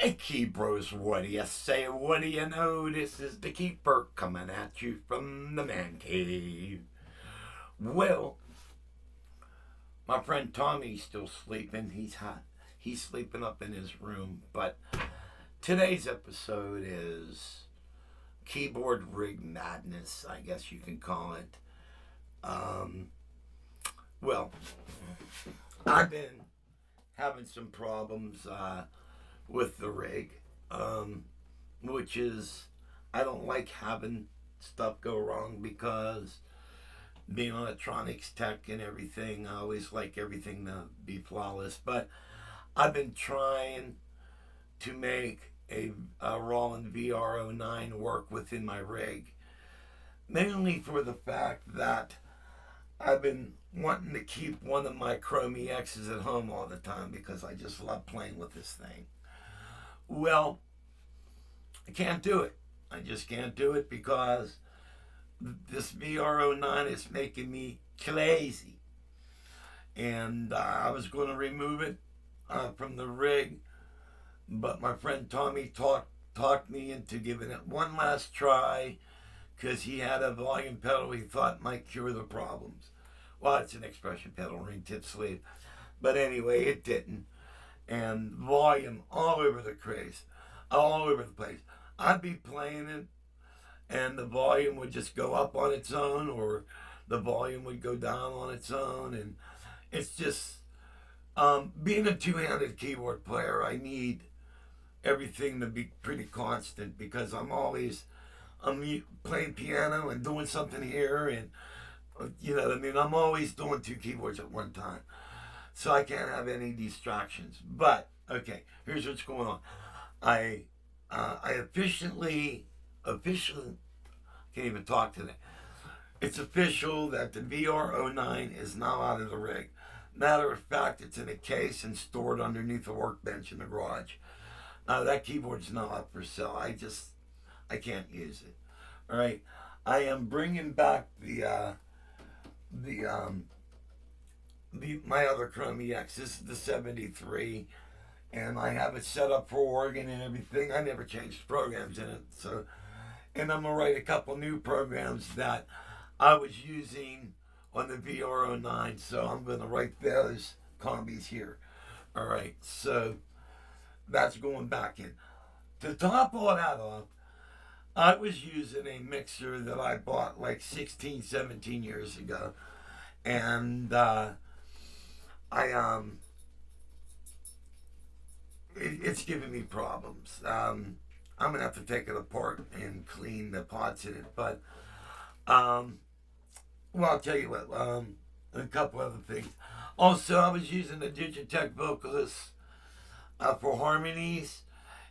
Hey, Key Bros, what do you say? What do you know? This is the Keeper coming at you from the man cave. Well, my friend Tommy's still sleeping. He's hot. He's sleeping up in his room. But today's episode is keyboard rig madness, I guess you can call it. Um, well, I've been having some problems with the rig, which is I don't like having stuff go wrong because being electronics tech and everything, I always like everything to be flawless. But I've been trying to make a Roland VR09 work within my rig, mainly for the fact that I've been wanting to keep one of my Krome EXs at home all the time because I just love playing with this thing. Well, I can't do it. I just can't do it because this VR09 is making me crazy. And I was going to remove it from the rig, but my friend Tommy talked me into giving it one last try because he had a volume pedal he thought might cure the problems. Well, it's an expression pedal, ring tip sleeve. But anyway, it didn't. And volume all over the place, all over the place. I'd be playing it, and the volume would just go up on its own, or the volume would go down on its own, and it's just being a two-handed keyboard player. I need everything to be pretty constant because I'm playing piano and doing something here, and I'm always doing two keyboards at one time. So I can't have any distractions. But okay, here's what's going on. I officially can't even talk today. It's official that the VR09 is now out of the rig. Matter of fact, it's in a case and stored underneath a workbench in the garage. That keyboard's now up for sale. I can't use it. All right, I am bringing back my other Krome EX. This is the 73, and I have it set up for organ and everything. I never changed programs in it, and I'm gonna write a couple new programs that I was using on the VR09, so I'm gonna write those combis here. All right, so that's going back in. To top all that off, I was using a mixer that I bought like 16, 17 years ago, and it's giving me problems. I'm gonna have to take it apart and clean the pots in it. But I'll tell you what. A couple other things. Also, I was using the Digitech Vocalist for harmonies,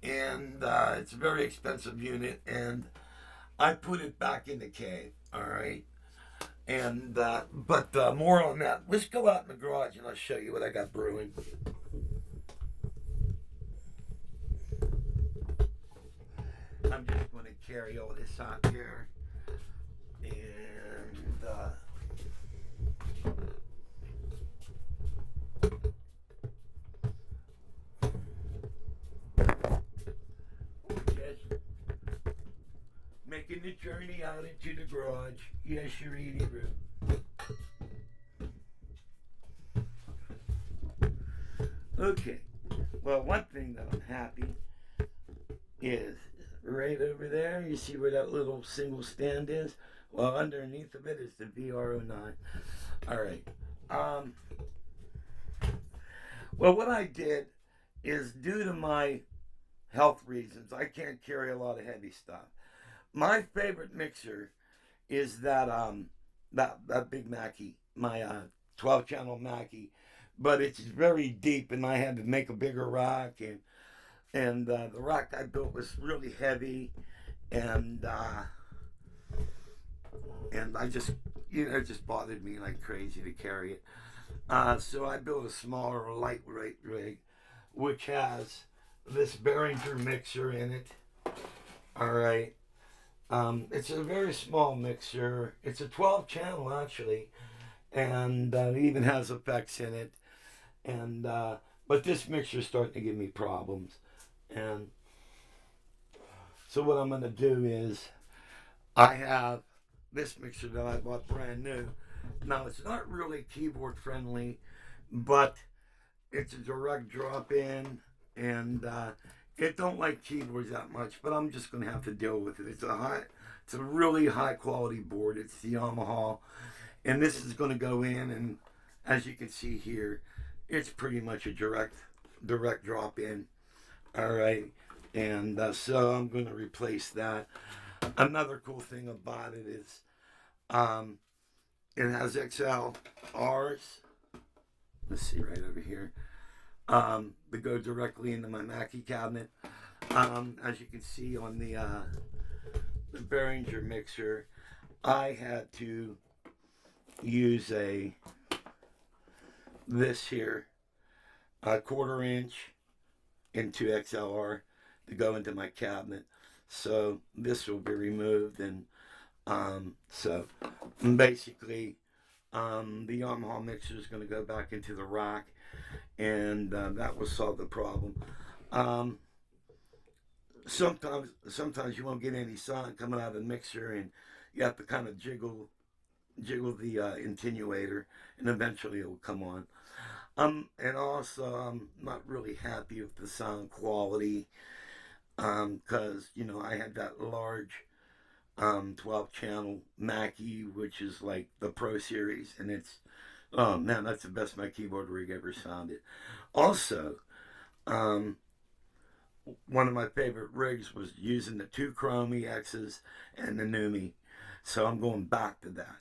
and it's a very expensive unit, and I put it back in the cave. All right. And but more on that. Let's go out in the garage and I'll show you what I got brewing. I'm just going to carry all this out here, and just making the journey out into the garage. Yes, you're eating room. Okay. Well, one thing that I'm happy is right over there. You see where that little single stand is? Well, underneath of it is the VR09. All right. Well, what I did is due to my health reasons, I can't carry a lot of heavy stuff. My favorite mixer is that big Mackie, my 12 channel Mackie, but it's very deep, and I had to make a bigger rack, and the rack I built was really heavy, and I just it just bothered me like crazy to carry it. So I built a smaller, lightweight rig, which has this Behringer mixer in it. All right. It's a very small mixer. It's a 12 channel actually, and it even has effects in it. And but this mixer is starting to give me problems, And so what I'm going to do is I have this mixer that I bought brand new. Now it's not really keyboard friendly, but it's a direct drop in, and it don't like keyboards that much. But I'm just going to have to deal with it. It's a really high quality board. It's the Yamaha, and this is going to go in, and as you can see here, it's pretty much a direct drop in. All right, and so I'm going to replace that. Another cool thing about it is um, it has XLRs. Let's see right over here. That go directly into my Mackie cabinet. As you can see on the Behringer mixer, I had to use this here, a 1/4 inch into XLR to go into my cabinet. So this will be removed, and so basically the Yamaha mixer is going to go back into the rack, and that will solve the problem. Um, sometimes you won't get any sound coming out of the mixer, and you have to kind of jiggle the attenuator, and eventually it will come on. And also I'm not really happy with the sound quality, because I had that large 12 channel Mackie, which is like the Pro Series, and it's, oh man, that's the best my keyboard rig ever sounded. Also, um, one of my favorite rigs was using the two Krome EXs and the Numi, so I'm going back to that.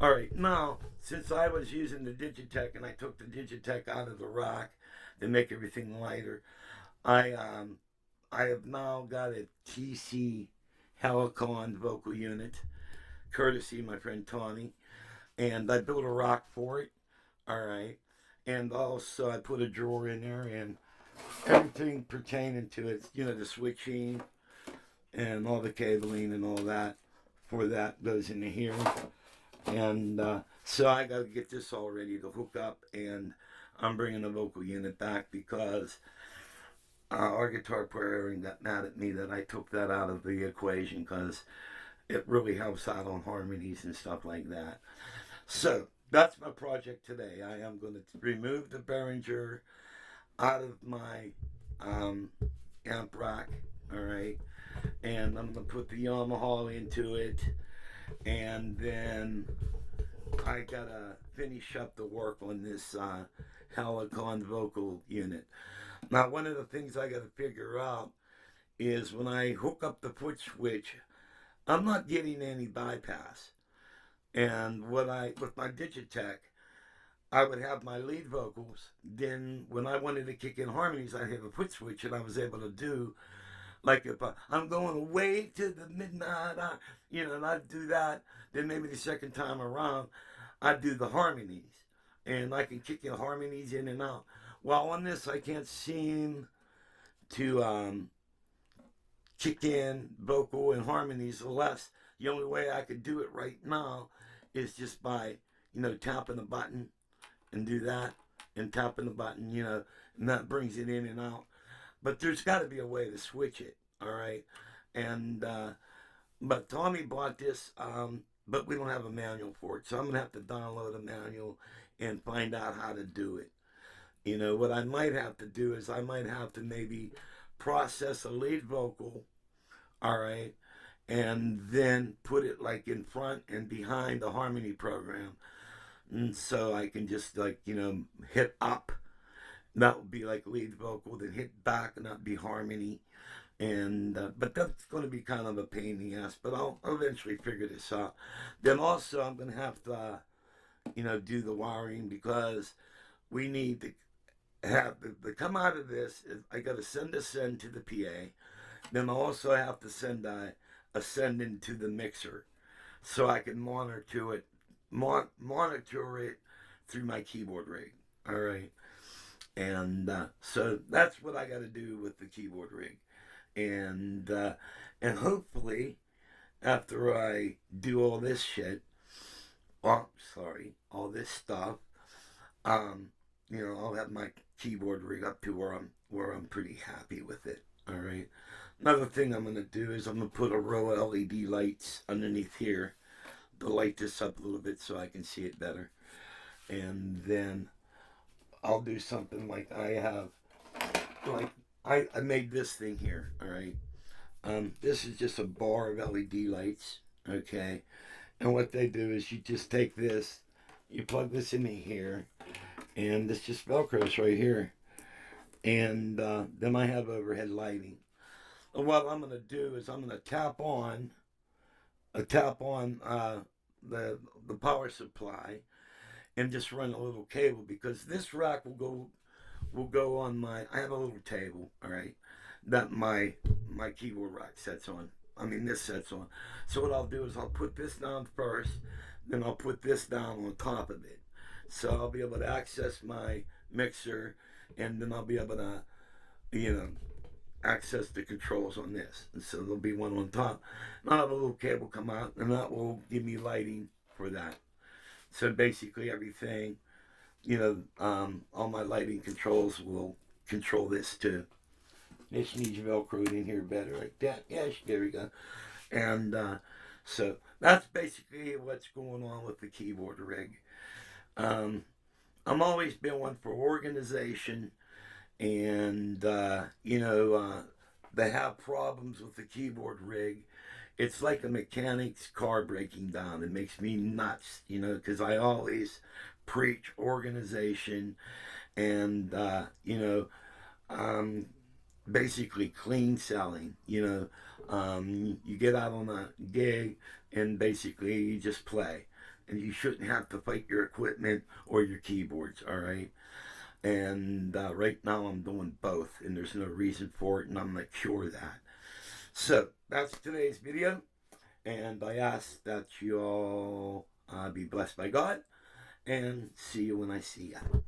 All right, now since I was using the Digitech and I took the Digitech out of the rack to make everything lighter, I have now got a TC Helicon vocal unit, courtesy of my friend Tommy, and I built a rack for it. All right, and also I put a drawer in there, and everything pertaining to it, the switching and all the cabling and all that for that goes into here. And so I got to get this all ready to hook up, and I'm bringing the vocal unit back because our guitar player got mad at me that I took that out of the equation, because it really helps out on harmonies and stuff like that. So that's my project today. I am going to remove the Behringer out of my amp rack, all right, and I'm going to put the Yamaha into it, and then I got to finish up the work on this Helicon vocal unit. Now, one of the things I got to figure out is when I hook up the foot switch, I'm not getting any bypass. And with my Digitech, I would have my lead vocals. Then when I wanted to kick in harmonies, I have a foot switch, and I was able to do, like, if I'm going away to the midnight, and I'd do that. Then maybe the second time around, I'd do the harmonies, and I can kick in harmonies in and out. Well, on this, I can't seem to kick in vocal and harmonies unless the only way I could do it right now is just by, tapping the button, and do that, and tapping the button, and that brings it in and out. But there's got to be a way to switch it, all right? And, but Tommy bought this, but we don't have a manual for it, so I'm going to have to download a manual and find out how to do it. What I might have to do is I might have to maybe process a lead vocal, all right, and then put it like in front and behind the harmony program. And so I can just hit up. That would be like lead vocal, then hit back, and that'd be harmony. And but that's going to be kind of a pain in the ass, but I'll eventually figure this out. Then also I'm going to have to do the wiring, because we need to have the come out of this. I got to send a send to the PA. Then I also have to send a send into the mixer, so I can monitor it through my keyboard rig. All right, and so that's what I got to do with the keyboard rig, and hopefully after I do all this shit, all this stuff, I'll have my keyboard rig up to where I'm pretty happy with it. All All right. Another thing I'm going to do is I'm going to put a row of LED lights underneath here to light this up a little bit so I can see it better. And then I'll do something like I have, like I made this thing here. All right. This is just a bar of LED lights. Okay. And what they do is you just take this, you plug this in here, and this just Velcros right here. And then I have overhead lighting. And what I'm going to do is I'm going to tap on the power supply and just run a little cable, because this rack will go on my. I have a little table, all right, that my keyboard rack sets on. I mean, this sets on. So what I'll do is I'll put this down first, then I'll put this down on top of it. So I'll be able to access my mixer, and then I'll be able to, access the controls on this. And so there'll be one on top. And I'll have a little cable come out, and that will give me lighting for that. So basically everything, all my lighting controls will control this too. This needs Velcroed in here better, like that. Yes, there we go. And so that's basically what's going on with the keyboard rig. I'm always been one for organization, and they have problems with the keyboard rig. It's like a mechanic's car breaking down. It makes me nuts, because I always preach organization and basically clean selling. You get out on a gig and basically you just play, and you shouldn't have to fight your equipment or your keyboards. All right. And right now I'm doing both, and there's no reason for it, and I'm going to cure that. So that's today's video, and I ask that you all be blessed by God, and see you when I see you.